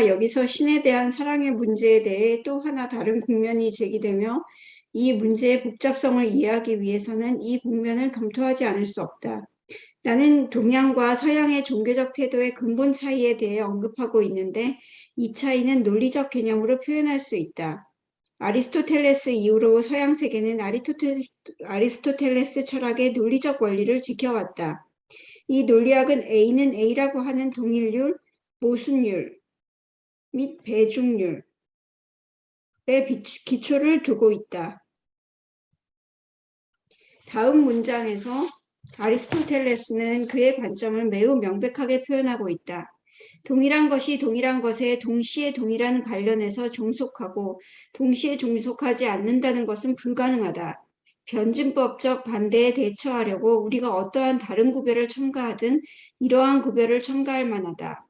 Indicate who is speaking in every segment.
Speaker 1: 그러나 여기서 신에 대한 사랑의 문제에 대해 또 하나 다른 국면이 제기되며 이 문제의 복잡성을 이해하기 위해서는 이 국면을 검토하지 않을 수 없다. 나는 동양과 서양의 종교적 태도의 근본 차이에 대해 언급하고 있는데 이 차이는 논리적 개념으로 표현할 수 있다. 아리스토텔레스 이후로 서양 세계는 아리스토텔레스 철학의 논리적 원리를 지켜왔다. 이 논리학은 A는 A라고 하는 동일률, 모순율 및 배중률에 기초를 두고 있다. 다음 문장에서 아리스토텔레스는 그의 관점을 매우 명백하게 표현하고 있다. 동일한 것이 동일한 것에 동시에 동일한 관련에서 종속하고 동시에 종속하지 않는다는 것은 불가능하다. 변증법적 반대에 대처하려고 우리가 어떠한 다른 구별을 첨가하든 이러한 구별을 첨가할 만하다.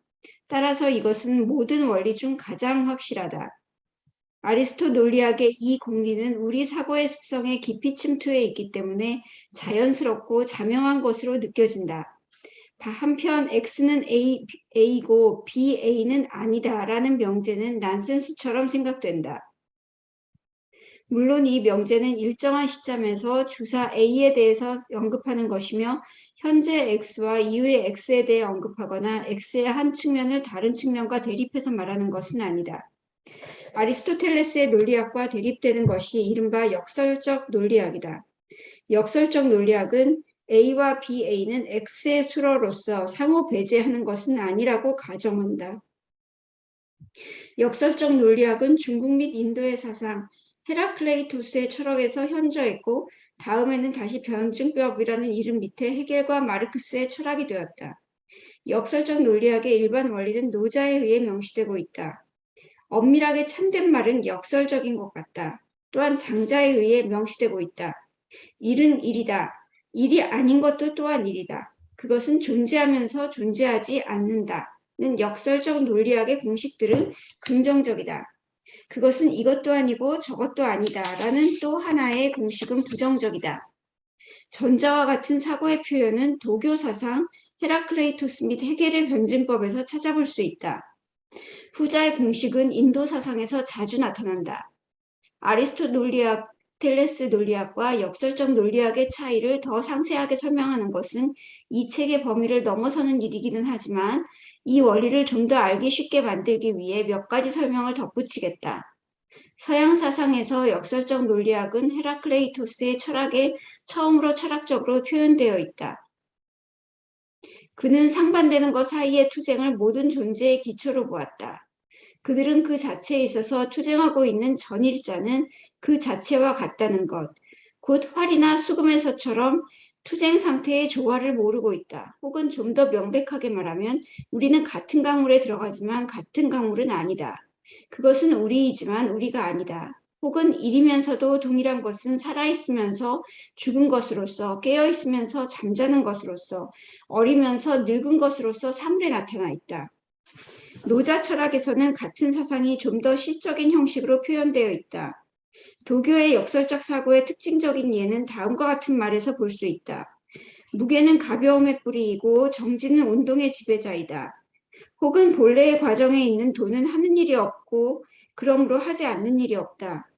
Speaker 1: 따라서 이것은 모든 원리 중 가장 확실하다. 아리스토 논리학의 이 공리는 우리 사고의 습성에 깊이 침투해 있기 때문에 자연스럽고 자명한 것으로 느껴진다. 한편 X는 A고 B, A는 아니다 라는 명제는 난센스처럼 생각된다. 물론 이 명제는 일정한 시점에서 주사 A에 대해서 언급하는 것이며 현재 X와 이후의 X에 대해 언급하거나 X의 한 측면을 다른 측면과 대립해서 말하는 것은 아니다. 아리스토텔레스의 논리학과 대립되는 것이 이른바 역설적 논리학이다. 역설적 논리학은 A와 BA는 X의 수로로서 상호 배제하는 것은 아니라고 가정한다. 역설적 논리학은 중국 및 인도의 사상, 헤라클레이토스의 철학에서 현저했고 다음에는 다시 변증법이라는 이름 밑에 헤겔과 마르크스의 철학이 되었다. 역설적 논리학의 일반 원리는 노자에 의해 명시되고 있다. 엄밀하게 참된 말은 역설적인 것 같다. 또한 장자에 의해 명시되고 있다. 일은 일이다. 일이 아닌 것도 또한 일이다. 그것은 존재하면서 존재하지 않는다는 역설적 논리학의 공식들은 긍정적이다. 그것은 이것도 아니고 저것도 아니다 라는 또 하나의 공식은 부정적이다. 전자와 같은 사고의 표현은 도교 사상, 헤라클레이토스 및 헤겔의 변증법에서 찾아볼 수 있다. 후자의 공식은 인도 사상에서 자주 나타난다. 아리스토 논리학, 텔레스 논리학과 역설적 논리학의 차이를 더 상세하게 설명하는 것은 이 책의 범위를 넘어서는 일이기는 하지만 이 원리를 좀 더 알기 쉽게 만들기 위해 몇 가지 설명을 덧붙이겠다. 서양 사상에서 역설적 논리학은 헤라클레이토스의 철학에 처음으로 철학적으로 표현되어 있다. 그는 상반되는 것 사이의 투쟁을 모든 존재의 기초로 보았다. 그들은 그 자체에 있어서 투쟁하고 있는 전일자는 그 자체와 같다는 것, 곧 활이나 수금에서처럼 투쟁 상태의 조화를 모르고 있다. 혹은 좀 더 명백하게 말하면 우리는 같은 강물에 들어가지만 같은 강물은 아니다. 그것은 우리이지만 우리가 아니다. 혹은 일이면서도 동일한 것은 살아있으면서 죽은 것으로서, 깨어있으면서 잠자는 것으로서, 어리면서 늙은 것으로서 사물에 나타나 있다. 노자 철학에서는 같은 사상이 좀 더 시적인 형식으로 표현되어 있다. 도교의 역설적 사고의 특징적인 예는 다음과 같은 말에서 볼 수 있다. 무게는 가벼움의 뿌리이고 정지는 운동의 지배자이다. 혹은 본래의 과정에 있는 도는 하는 일이 없고 그러므로 하지 않는 일이 없다.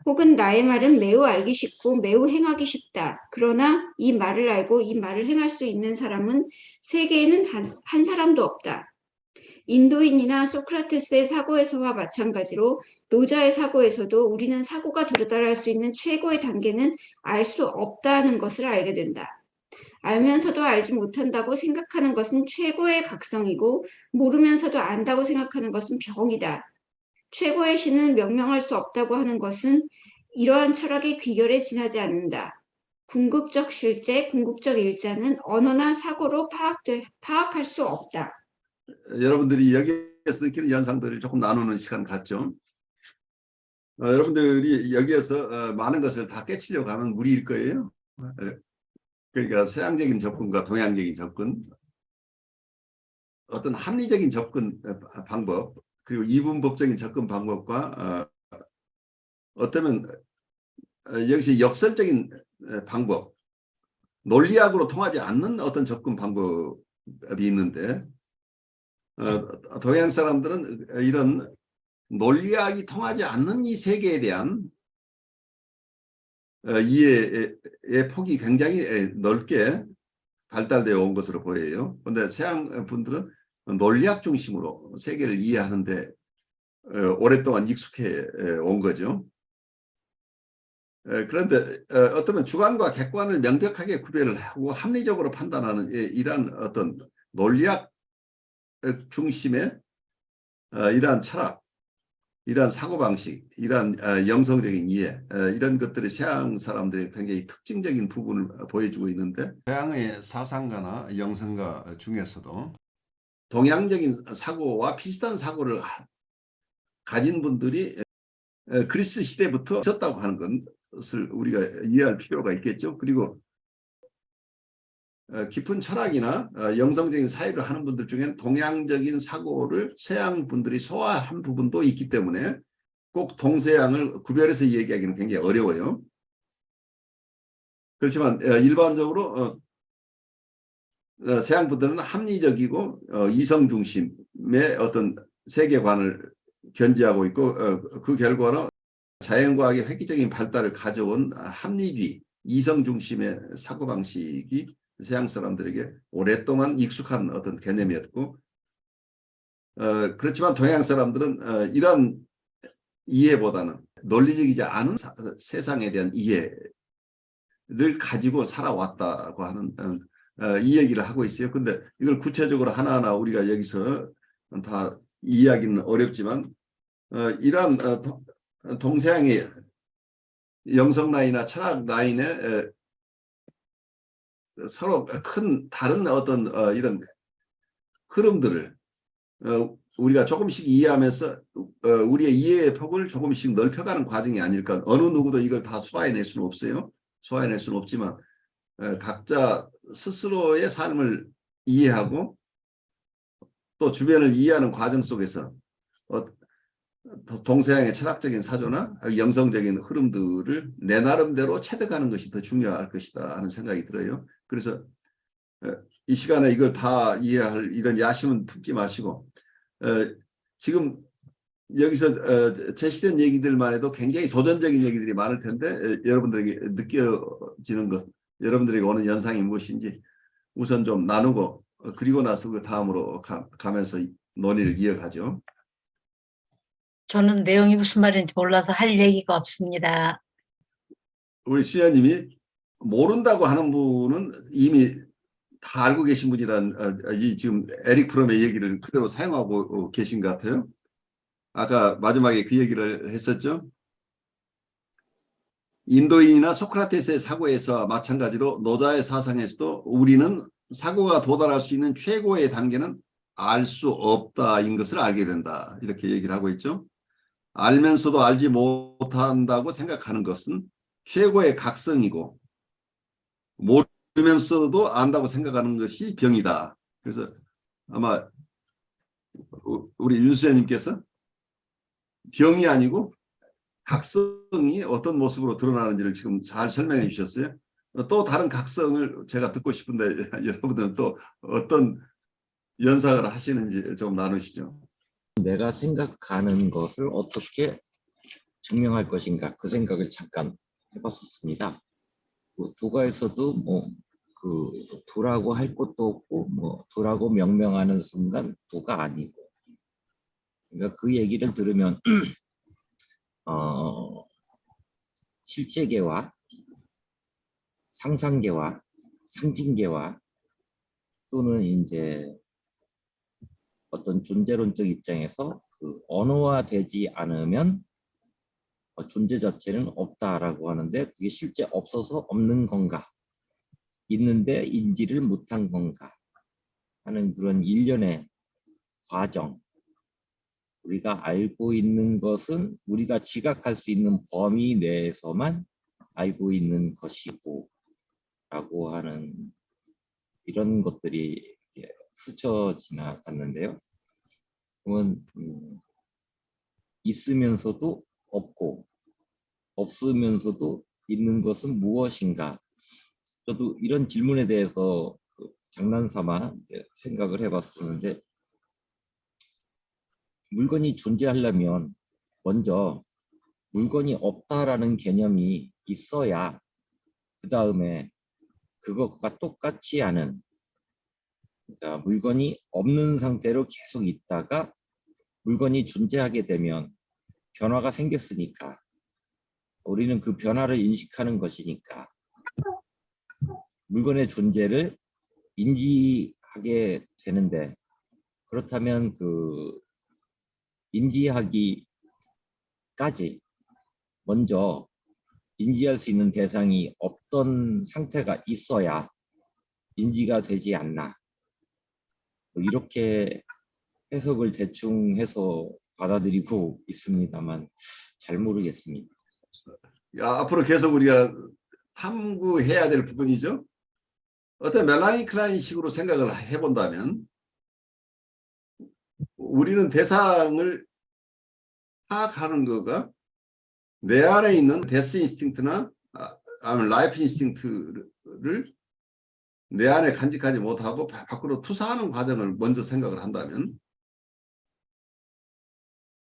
Speaker 1: 혹은 나의 말은 매우 알기 쉽고 매우 행하기 쉽다. 그러나 이 말을 알고 이 말을 행할 수 있는 사람은 세계에는 한 사람도 없다. 인도인이나 소크라테스의 사고에서와 마찬가지로 노자의 사고에서도 우리는 사고가 도달할 수 있는 최고의 단계는 알 수 없다는 것을 알게 된다. 알면서도 알지 못한다고 생각하는 것은 최고의 각성이고 모르면서도 안다고 생각하는 것은 병이다. 최고의 신은 명명할 수 없다고 하는 것은 이러한 철학의 귀결에 지나지 않는다. 궁극적 실제, 궁극적 일자는 언어나 사고로 파악할 수 없다.
Speaker 2: 여러분들이 여기에서 느끼는 현상들을 조금 나누는 시간 같죠. 여러분들이 여기에서 많은 것을 다 깨치려고 하면 무리일 거예요. 그러니까 서양적인 접근과 동양적인 접근, 어떤 합리적인 접근 방법, 그리고 이분법적인 접근 방법과 어쩌면 여기서 역설적인 방법, 논리학으로 통하지 않는 어떤 접근 방법이 있는데 동양 사람들은 이런 논리학이 통하지 않는 이 세계에 대한 이해의 폭이 굉장히 넓게 발달되어 온 것으로 보여요. 그런데 서양 분들은 논리학 중심으로 세계를 이해하는데 오랫동안 익숙해 온 거죠. 그런데 어쩌면 주관과 객관을 명백하게 구별을 하고 합리적으로 판단하는 이러한 어떤 논리학 중심의 이러한 철학, 이러한 사고방식, 이러한 영성적인 이해, 이런 것들이 서양 사람들의 굉장히 특징적인 부분을 보여주고 있는데, 서양의 사상가나 영성가 중에서도 동양적인 사고와 비슷한 사고를 가진 분들이 그리스 시대부터 있었다고 하는 것을 우리가 이해할 필요가 있겠죠. 그리고 깊은 철학이나 영성적인 사회를 하는 분들 중에는 동양적인 사고를 서양 분들이 소화한 부분도 있기 때문에 꼭 동서양을 구별해서 얘기하기는 굉장히 어려워요. 그렇지만 일반적으로 서양 분들은 합리적이고 이성 중심의 어떤 세계관을 견지하고 있고 그 결과로 자연과학의 획기적인 발달을 가져온 합리주의, 이성 중심의 사고방식이 서양 사람들에게 오랫동안 익숙한 어떤 개념이었고 그렇지만 동양 사람들은 이런 이해보다는 논리적이지 않은 세상에 대한 이해를 가지고 살아왔다고 하는 이 얘기를 하고 있어요. 근데 이걸 구체적으로 하나하나 우리가 여기서 다 이해하기는 어렵지만 이러한 동서양의 영성 라인이나 철학 라인에 서로 큰 다른 어떤 이런 흐름들을 우리가 조금씩 이해하면서 우리의 이해의 폭을 조금씩 넓혀가는 과정이 아닐까. 어느 누구도 이걸 다 소화해낼 수는 없어요. 소화해낼 수는 없지만 각자 스스로의 삶을 이해하고 또 주변을 이해하는 과정 속에서 동서양의 철학적인 사조나 영성적인 흐름들을 내 나름대로 체득하는 것이 더 중요할 것이다 하는 생각이 들어요. 그래서 이 시간에 이걸 다 이해할 이런 야심은 품지 마시고 지금 여기서 제시된 얘기들만 해도 굉장히 도전적인 얘기들이 많을 텐데 여러분들에게 느껴지는 것, 여러분들에게 오는 연상이 무엇인지 우선 좀 나누고 그리고 나서 그 다음으로 가면서 논의를 이어가죠.
Speaker 3: 저는 내용이 무슨 말인지 몰라서 할 얘기가 없습니다.
Speaker 2: 우리 수녀님이 모른다고 하는 분은 이미 다 알고 계신 분이란 이 지금 에릭 프롬의 얘기를 그대로 사용하고 계신 것 같아요. 아까 마지막에 그 얘기를 했었죠. 인도인이나 소크라테스의 사고에서 마찬가지로 노자의 사상에서도 우리는 사고가 도달할 수 있는 최고의 단계는 알 수 없다인 것을 알게 된다. 이렇게 얘기를 하고 있죠. 알면서도 알지 못한다고 생각하는 것은 최고의 각성이고 모르면서도 안다고 생각하는 것이 병이다. 그래서 아마 우리 윤수연님께서 병이 아니고 각성이 어떤 모습으로 드러나는지를 지금 잘 설명해 주셨어요. 또 다른 각성을 제가 듣고 싶은데 여러분들은 또 어떤 연상을 하시는지 좀 나누시죠.
Speaker 4: 내가 생각하는 것을 어떻게 증명할 것인가 그 생각을 잠깐 해봤었습니다. 도가에서도 도라고 할 것도 없고 도라고 명명하는 순간 도가 아니고, 그러니까 그 얘기를 들으면 실제계와 상상계와 상징계와 또는 이제 어떤 존재론적 입장에서 그 언어화되지 않으면 존재 자체는 없다라고 하는데, 그게 실제 없어서 없는 건가, 있는데 인지를 못한 건가 하는 그런 일련의 과정. 우리가 알고 있는 것은 우리가 지각할 수 있는 범위 내에서만 알고 있는 것이고 라고 하는 이런 것들이 스쳐 지나갔는데요. 그러면 있으면서도 없고 없으면서도 있는 것은 무엇인가? 저도 이런 질문에 대해서 장난삼아 생각을 해봤었는데, 물건이 존재하려면 먼저 물건이 없다라는 개념이 있어야 그 다음에 그것과 똑같지 않은, 그러니까 물건이 없는 상태로 계속 있다가 물건이 존재하게 되면 변화가 생겼으니까 우리는 그 변화를 인식하는 것이니까 물건의 존재를 인지하게 되는데, 그렇다면 그 인지하기까지 먼저 인지할 수 있는 대상이 없던 상태가 있어야 인지가 되지 않나, 뭐 이렇게 해석을 대충 해서 받아들이고 있습니다만 잘 모르겠습니다.
Speaker 2: 앞으로 계속 우리가 탐구해야 될 부분이죠. 어떤 멜라니 클라인 식으로 생각을 해본다면 우리는 대상을 파악하는 거가 내 안에 있는 데스 인스팅트나 아니면 라이프 인스팅트를 내 안에 간직하지 못하고 밖으로 투사하는 과정을 먼저 생각을 한다면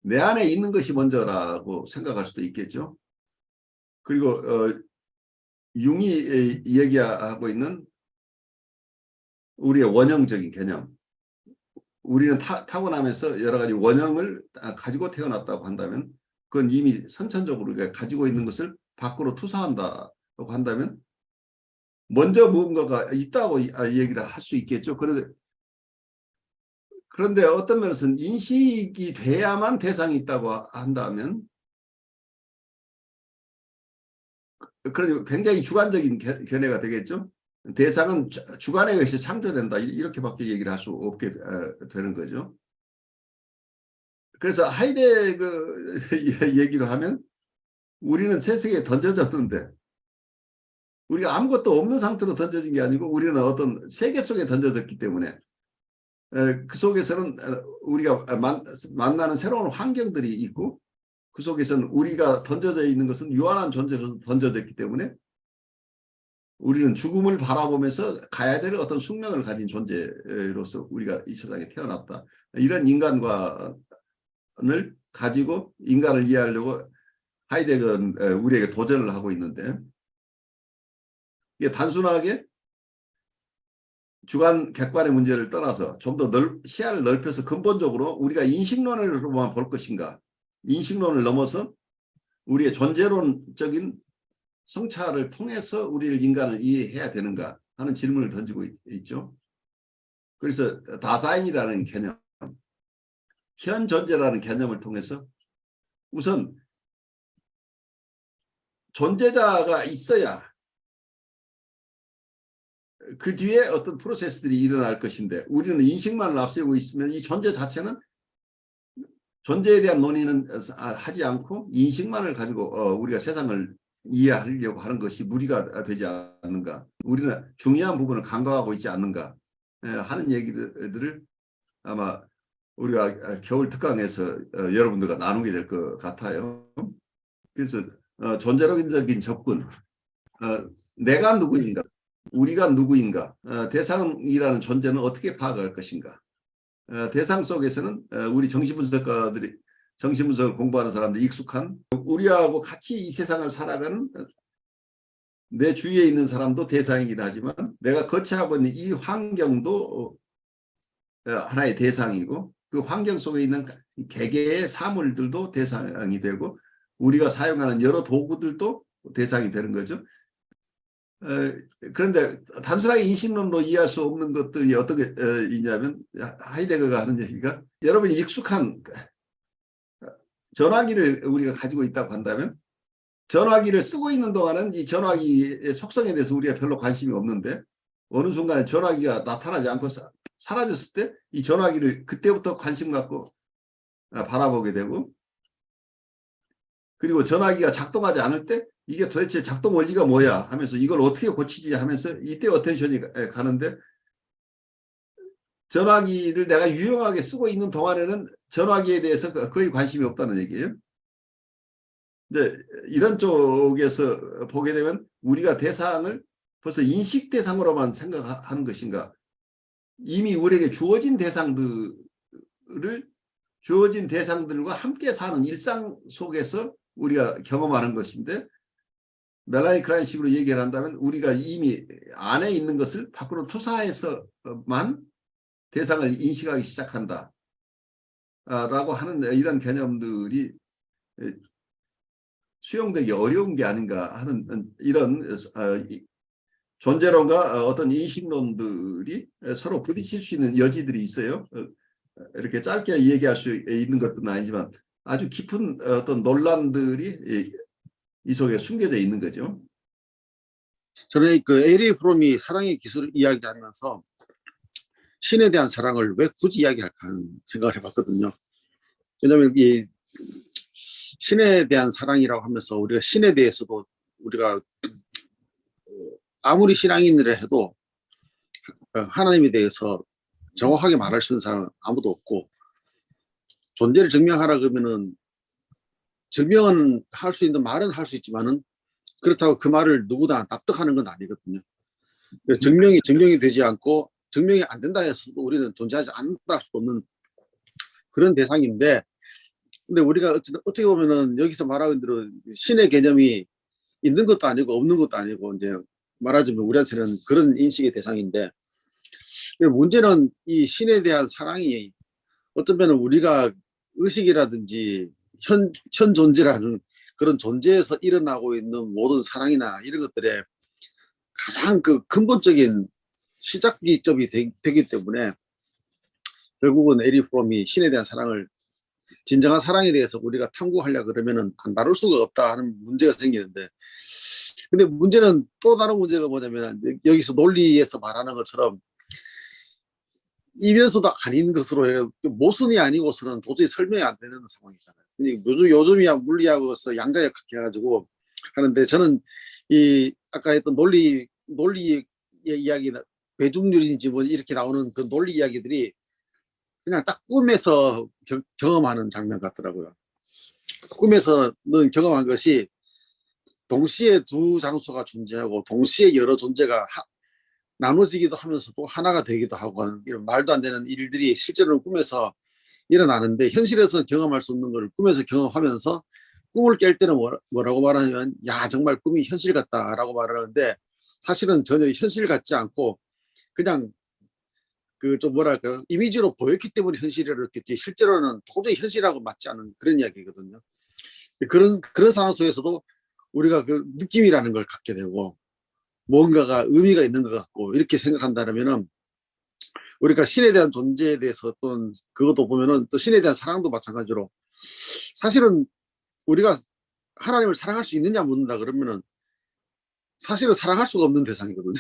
Speaker 2: 내 안에 있는 것이 먼저라고 생각할 수도 있겠죠. 그리고 융이 얘기하고 있는 우리의 원형적인 개념, 우리는 타고나면서 여러 가지 원형을 가지고 태어났다고 한다면 그건 이미 선천적으로 우리가 가지고 있는 것을 밖으로 투사한다고 한다면 먼저 무언가가 있다고 얘기를 할 수 있겠죠. 그런데 어떤 면에서는 인식이 돼야만 대상이 있다고 한다면 그러니 굉장히 주관적인 견해가 되겠죠. 대상은 주관에 의해서 창조된다, 이렇게밖에 얘기를 할 수 없게 되는 거죠. 그래서 하이데거 얘기를 하면 우리는 세상에 던져졌는데 우리가 아무것도 없는 상태로 던져진 게 아니고 우리는 어떤 세계 속에 던져졌기 때문에 그 속에서는 우리가 만나는 새로운 환경들이 있고 그 속에서는 우리가 던져져 있는 것은 유한한 존재로 던져졌기 때문에 우리는 죽음을 바라보면서 가야 될 어떤 숙명을 가진 존재로서 우리가 이 세상에 태어났다. 이런 인간관을 가지고 인간을 이해하려고 하이데거는 우리에게 도전을 하고 있는데 이게 단순하게 주관, 객관의 문제를 떠나서 좀 더 시야를 넓혀서 근본적으로 우리가 인식론으로만 볼 것인가, 인식론을 넘어서 우리의 존재론적인 성찰을 통해서 우리를 인간을 이해해야 되는가 하는 질문을 던지고 있죠. 그래서 다사인이라는 개념, 현 존재라는 개념을 통해서 우선 존재자가 있어야 그 뒤에 어떤 프로세스들이 일어날 것인데 우리는 인식만을 앞세우고 있으면 이 존재 자체는 존재에 대한 논의는 하지 않고 인식만을 가지고 우리가 세상을 이해하려고 하는 것이 무리가 되지 않는가, 우리는 중요한 부분을 간과하고 있지 않는가 하는 얘기들을 아마 우리가 겨울 특강에서 여러분들과 나누게 될 것 같아요. 그래서 존재론적인 접근, 내가 누구인가, 우리가 누구인가, 대상이라는 존재는 어떻게 파악할 것인가, 대상 속에서는 우리 정신분석가들이, 정신분석을 공부하는 사람들이 익숙한 우리하고 같이 이 세상을 살아가는 내 주위에 있는 사람도 대상이긴 하지만 내가 거치하고 있는 이 환경도 하나의 대상이고 그 환경 속에 있는 개개의 사물들도 대상이 되고 우리가 사용하는 여러 도구들도 대상이 되는 거죠. 그런데 단순하게 인식론으로 이해할 수 없는 것들이 어떻게 있냐면 하이데거가 하는 얘기가 여러분이 익숙한 전화기를 우리가 가지고 있다고 한다면 전화기를 쓰고 있는 동안은 이 전화기의 속성에 대해서 우리가 별로 관심이 없는데 어느 순간에 전화기가 나타나지 않고 사라졌을 때 이 전화기를 그때부터 관심 갖고 바라보게 되고 그리고 전화기가 작동하지 않을 때 이게 도대체 작동 원리가 뭐야 하면서 이걸 어떻게 고치지 하면서 이때 어텐션이 가는데 전화기를 내가 유용하게 쓰고 있는 동안에는 전화기에 대해서 거의 관심이 없다는 얘기예요. 근데 이런 쪽에서 보게 되면 우리가 대상을 벌써 인식 대상으로만 생각하는 것인가, 이미 우리에게 주어진 대상들을 주어진 대상들과 함께 사는 일상 속에서 우리가 경험하는 것인데, 멜라니 클라인식으로 얘기를 한다면 우리가 이미 안에 있는 것을 밖으로 투사해서만 대상을 인식하기 시작한다 라고 하는 이런 개념들이 수용되기 어려운 게 아닌가 하는 이런 존재론과 어떤 인식론들이 서로 부딪힐 수 있는 여지들이 있어요. 이렇게 짧게 얘기할 수 있는 것들은 아니지만 아주 깊은 어떤 논란들이 이 속에 숨겨져 있는 거죠.
Speaker 5: 저는 그 에리 프롬이 사랑의 기술을 이야기하면서 신에 대한 사랑을 왜 굳이 이야기할까 하는 생각을 해봤거든요. 왜냐하면 이 신에 대한 사랑이라고 하면서 우리가 신에 대해서도 우리가 아무리 신앙인이라 해도 하나님에 대해서 정확하게 말할 수 있는 사람은 아무도 없고, 존재를 증명하라 그러면은 증명은 할 수 있는 말은 할 수 있지만은 그렇다고 그 말을 누구나 납득하는 건 아니거든요. 증명이 되지 않고 증명이 안 된다 해서 우리는 존재하지 않는다 할 수도 없는 그런 대상인데, 근데 우리가 어떻게 보면은 여기서 말하는 대로 신의 개념이 있는 것도 아니고 없는 것도 아니고, 이제 말하자면 우리한테는 그런 인식의 대상인데, 문제는 이 신에 대한 사랑이 어쩌면 우리가 의식이라든지 현 존재라는 그런 존재에서 일어나고 있는 모든 사랑이나 이런 것들의 가장 그 근본적인 시작점이 되기 때문에, 결국은 에리 프롬이 신에 대한 사랑을, 진정한 사랑에 대해서 우리가 탐구하려고 그러면은 안 다룰 수가 없다 하는 문제가 생기는데, 근데 문제는 또 다른 문제가 뭐냐면, 여기서 논리에서 말하는 것처럼 이면서도 아닌 것으로 해요. 모순이 아니고서는 도저히 설명이 안 되는 상황이잖아요. 요즘이야 물리학으로서 양자역학 해가지고 하는데, 저는 이 아까 했던 논리의 이야기, 배중률인지 뭐 이렇게 나오는 그 논리 이야기들이 그냥 딱 꿈에서 경험하는 장면 같더라고요. 꿈에서는 경험한 것이 동시에 두 장소가 존재하고 동시에 여러 존재가 나눠지기도 하면서도 하나가 되기도 하고 하는 이런 말도 안 되는 일들이 실제로 꿈에서 일어나는데, 현실에서 경험할 수 없는 걸 꿈에서 경험하면서 꿈을 깰 때는 뭐라고 말하냐면, 야 정말 꿈이 현실 같다라고 말하는데, 사실은 전혀 현실 같지 않고 그냥 그 좀 뭐랄까요, 이미지로 보였기 때문에 현실이라고 했겠지, 실제로는 도저히 현실하고 맞지 않은 그런 이야기거든요. 그런 상황 속에서도 우리가 그 느낌이라는 걸 갖게 되고 뭔가가 의미가 있는 것 같고 이렇게 생각한다면은, 우리가 신에 대한 존재에 대해서 어떤 그것도 보면은 또 신에 대한 사랑도 마찬가지로, 사실은 우리가 하나님을 사랑할 수 있느냐 묻는다 그러면은 사실은 사랑할 수가 없는 대상이거든요.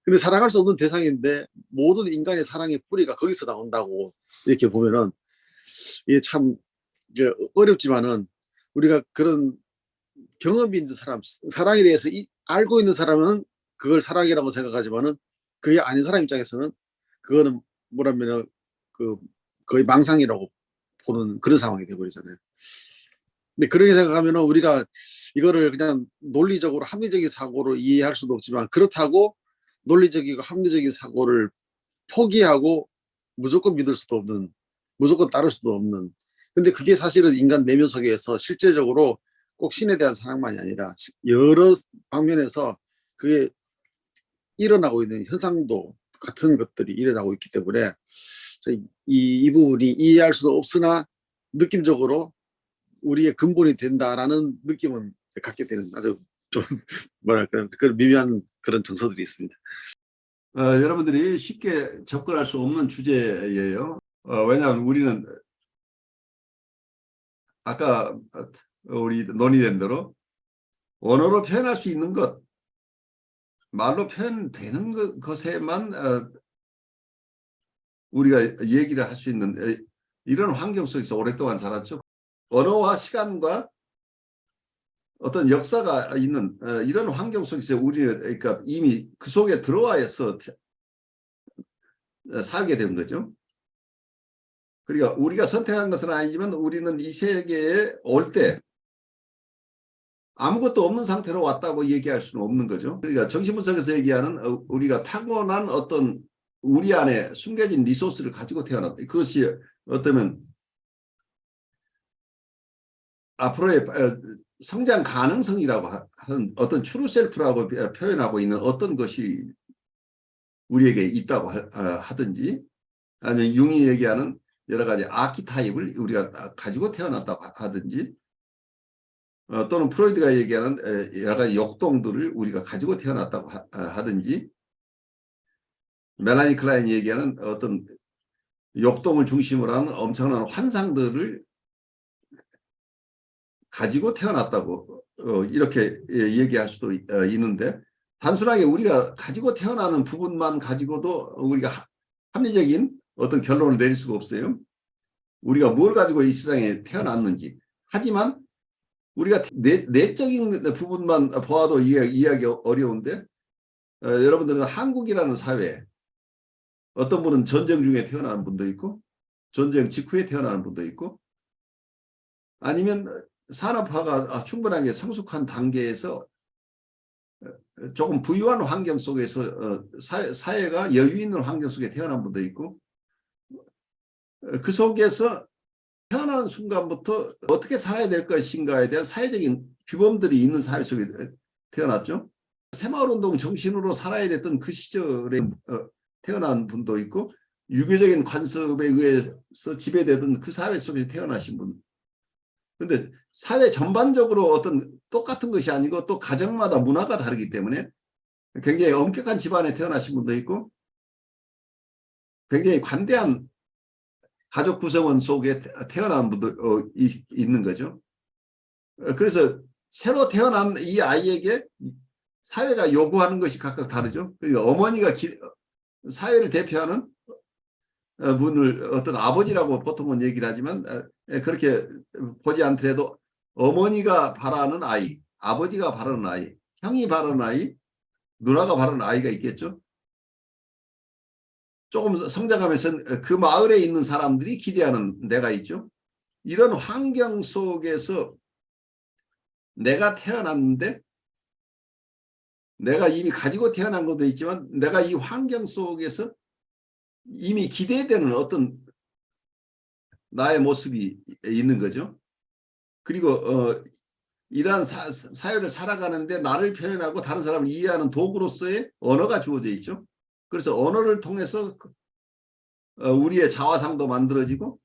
Speaker 5: 근데 사랑할 수 없는 대상인데 모든 인간의 사랑의 뿌리가 거기서 나온다고 이렇게 보면은, 이게 참 어렵지만은, 우리가 그런 경험이 있는 사람, 사랑에 대해서 알고 있는 사람은 그걸 사랑이라고 생각하지만은, 그게 아닌 사람 입장에서는 그거는 뭐라면 그 거의 망상이라고 보는 그런 상황이 돼버리잖아요. 근데 그렇게 생각하면은 우리가 이거를 그냥 논리적으로 합리적인 사고로 이해할 수도 없지만, 그렇다고 논리적이고 합리적인 사고를 포기하고 무조건 믿을 수도 없는, 무조건 따를 수도 없는, 근데 그게 사실은 인간 내면 속에서 실제적으로 꼭 신에 대한 사랑만이 아니라 여러 방면에서 그게 일어나고 있는 현상도 같은 것들이 일어나고 있기 때문에, 이 부분이 이해할 수 없으나 느낌적으로 우리의 근본이 된다라는 느낌은 갖게 되는, 아주 좀 뭐랄까 그런 미묘한 그런 정서들이 있습니다.
Speaker 2: 여러분들이 쉽게 접근할 수 없는 주제예요. 왜냐하면 우리는 아까 우리 논의된 대로 언어로 표현할 수 있는 것, 말로 표현되는 것에만 우리가 얘기를 할 수 있는 이런 환경 속에서 오랫동안 살았죠. 언어와 시간과 어떤 역사가 있는 이런 환경 속에서 우리는 그러니까 이미 그 속에 들어와서 살게 된 거죠. 그러니까 우리가 선택한 것은 아니지만 우리는 이 세계에 올 때 아무것도 없는 상태로 왔다고 얘기할 수는 없는 거죠. 그러니까 정신분석에서 얘기하는 우리가 타고난 어떤 우리 안에 숨겨진 리소스를 가지고 태어났다. 그것이 어쩌면 앞으로의 성장 가능성이라고 하는 어떤 트루 셀프라고 표현하고 있는 어떤 것이 우리에게 있다고 하든지, 아니면 융이 얘기하는 여러 가지 아키타입을 우리가 가지고 태어났다고 하든지, 또는 프로이드가 얘기하는 여러 가지 역동들을 우리가 가지고 태어났다고 하든지, 멜라니 클라인이 얘기하는 어떤 역동을 중심으로 하는 엄청난 환상들을 가지고 태어났다고 이렇게 얘기할 수도 있는데, 단순하게 우리가 가지고 태어나는 부분만 가지고도 우리가 합리적인 어떤 결론을 내릴 수가 없어요. 우리가 뭘 가지고 이 세상에 태어났는지. 하지만 우리가 내적인 부분만 보아도 이해하기 어려운데, 여러분들은 한국이라는 사회에 어떤 분은 전쟁 중에 태어나는 분도 있고, 전쟁 직후에 태어나는 분도 있고, 아니면 산업화가 충분하게 성숙한 단계에서 조금 부유한 환경 속에서 사회가 여유 있는 환경 속에 태어난 분도 있고, 그 속에서 태어나는 순간부터 어떻게 살아야 될 것인가에 대한 사회적인 규범들이 있는 사회 속에 태어났죠. 새마을운동 정신으로 살아야 됐던 그 시절에 태어난 분도 있고, 유교적인 관습에 의해서 지배되던 그 사회 속에서 태어나신 분. 근데 사회 전반적으로 어떤 똑같은 것이 아니고 또 가정마다 문화가 다르기 때문에 굉장히 엄격한 집안에 태어나신 분도 있고, 굉장히 관대한 가족 구성원 속에 태어난 분도 있는 거죠. 그래서 새로 태어난 이 아이에게 사회가 요구하는 것이 각각 다르죠. 그러니까 어머니가 사회를 대표하는 분을 어떤 아버지라고 보통은 얘기를 하지만, 그렇게 보지 않더라도 어머니가 바라는 아이, 아버지가 바라는 아이, 형이 바라는 아이, 누나가 바라는 아이가 있겠죠. 조금 성장하면서 그 마을에 있는 사람들이 기대하는 내가 있죠. 이런 환경 속에서 내가 태어났는데, 내가 이미 가지고 태어난 것도 있지만 내가 이 환경 속에서 이미 기대되는 어떤 나의 모습이 있는 거죠. 그리고 이러한 사회를 살아가는데 나를 표현하고 다른 사람을 이해하는 도구로서의 언어가 주어져 있죠. 그래서 언어를 통해서 우리의 자화상도 만들어지고,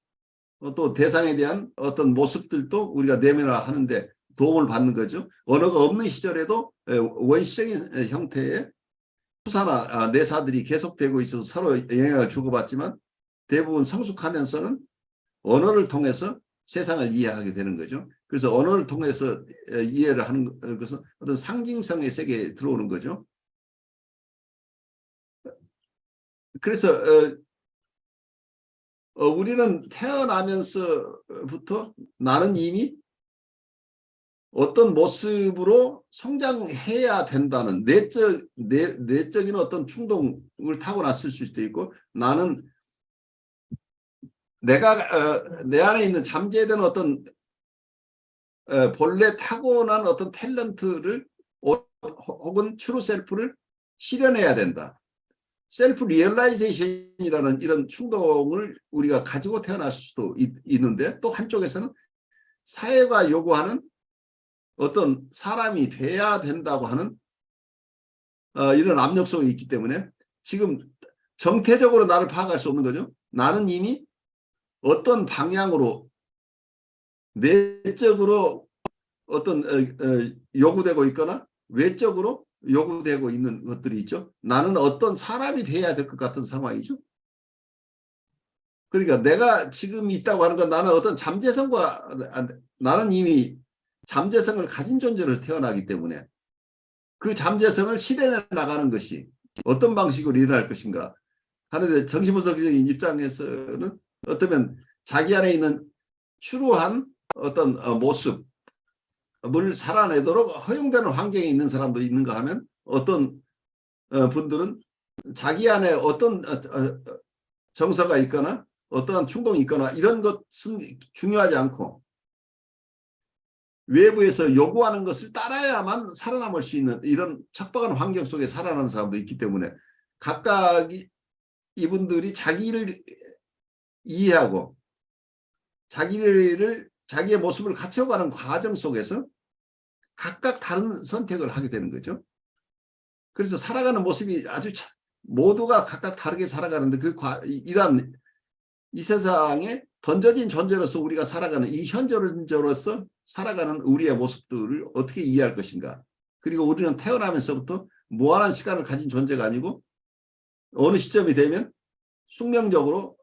Speaker 2: 또 대상에 대한 어떤 모습들도 우리가 내면화하는데 도움을 받는 거죠. 언어가 없는 시절에도 원시적인 형태의 수사나 내사들이 계속되고 있어서 서로 영향을 주고받지만, 대부분 성숙하면서는 언어를 통해서 세상을 이해하게 되는 거죠. 그래서 언어를 통해서 이해를 하는 것은 어떤 상징성의 세계에 들어오는 거죠. 그래서 우리는 태어나면서부터 나는 이미 어떤 모습으로 성장해야 된다는 내적인 어떤 충동을 타고났을 수도 있고, 나는 내가 내 안에 있는 잠재된 어떤 본래 타고난 어떤 탤런트를 혹은 트루 셀프를 실현해야 된다. 셀프 리얼라이제이션이라는 이런 충동을 우리가 가지고 태어났을 수도 있는데, 또 한쪽에서는 사회가 요구하는 어떤 사람이 돼야 된다고 하는 이런 압력 속에 있기 때문에 지금 정태적으로 나를 파악할 수 없는 거죠. 나는 이미 어떤 방향으로 내적으로 어떤 요구되고 있거나 외적으로 요구되고 있는 것들이 있죠. 나는 어떤 사람이 돼야 될 것 같은 상황이죠. 그러니까 내가 지금 있다고 하는 건 나는 어떤 잠재성과, 나는 이미 잠재성을 가진 존재로 태어나기 때문에 그 잠재성을 실현해 나가는 것이 어떤 방식으로 일어날 것인가 하는데, 정신분석적인 입장에서는 어쩌면 자기 안에 있는 추루한 어떤 모습을 살아내도록 허용되는 환경에 있는 사람도 있는가 하면, 어떤 분들은 자기 안에 어떤 정서가 있거나 어떠한 충동이 있거나 이런 것은 중요하지 않고 외부에서 요구하는 것을 따라야만 살아남을 수 있는 이런 척박한 환경 속에 살아나는 사람도 있기 때문에, 각각 이분들이 자기를 이해하고 자기의 모습을 갖춰가는 과정 속에서 각각 다른 선택을 하게 되는 거죠. 그래서 살아가는 모습이 모두가 각각 다르게 살아가는데 이러한 이 세상에 던져진 존재로서 우리가 살아가는 이 현존자로서 살아가는 우리의 모습들을 어떻게 이해할 것인가. 그리고 우리는 태어나면서부터 무한한 시간을 가진 존재가 아니고 어느 시점이 되면 숙명적으로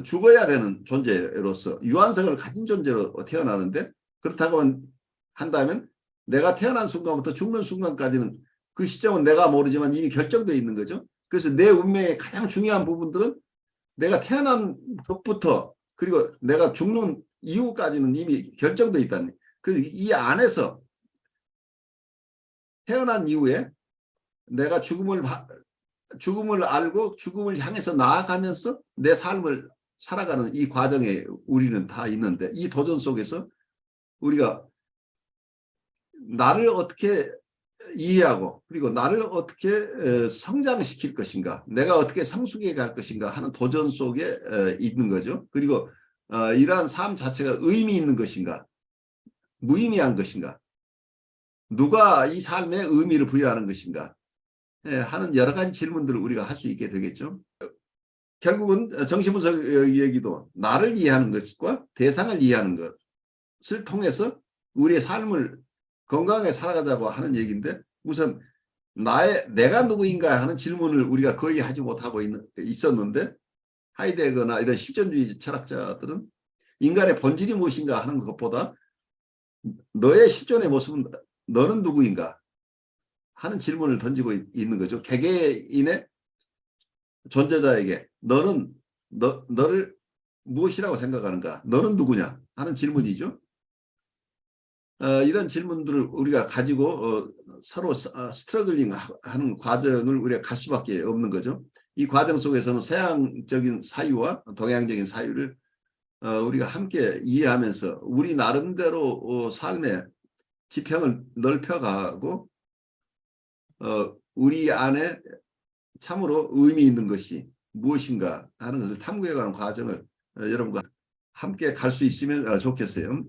Speaker 2: 죽어야 되는 존재로서 유한성을 가진 존재로 태어나는데, 그렇다고 한다면 내가 태어난 순간부터 죽는 순간까지는 그 시점은 내가 모르지만 이미 결정되어 있는 거죠. 그래서 내 운명의 가장 중요한 부분들은 내가 태어난 것부터 그리고 내가 죽는 이후까지는 이미 결정되어 있다는. 그래서 이 안에서 태어난 이후에 내가 죽음을 알고 죽음을 향해서 나아가면서 내 삶을 살아가는 이 과정에 우리는 다 있는데, 이 도전 속에서 우리가 나를 어떻게 이해하고 그리고 나를 어떻게 성장시킬 것인가, 내가 어떻게 성숙해 갈 것인가 하는 도전 속에 있는 거죠. 그리고 이러한 삶 자체가 의미 있는 것인가 무의미한 것인가, 누가 이 삶에 의미를 부여하는 것인가 하는 여러 가지 질문들을 우리가 할 수 있게 되겠죠. 결국은 정신분석 얘기도 나를 이해하는 것과 대상을 이해하는 것을 통해서 우리의 삶을 건강하게 살아가자고 하는 얘기인데, 우선 내가 누구인가 하는 질문을 우리가 거의 하지 못하고 있었는데, 하이데거나 이런 실존주의 철학자들은 인간의 본질이 무엇인가 하는 것보다 너의 실존의 모습은 너는 누구인가 하는 질문을 던지고 있는 거죠. 개개인의 존재자에게 너를 무엇이라고 생각하는가, 너는 누구냐 하는 질문이죠. 이런 질문들을 우리가 가지고 서로 스트러글링 하는 과정을 우리가 갈 수밖에 없는 거죠. 이 과정 속에서는 서양적인 사유와 동양적인 사유를 우리가 함께 이해하면서 우리 나름대로 삶의 지평을 넓혀가고 우리 안에 참으로 의미 있는 것이 무엇인가 하는 것을 탐구해가는 과정을 여러분과 함께 갈 수 있으면 좋겠어요.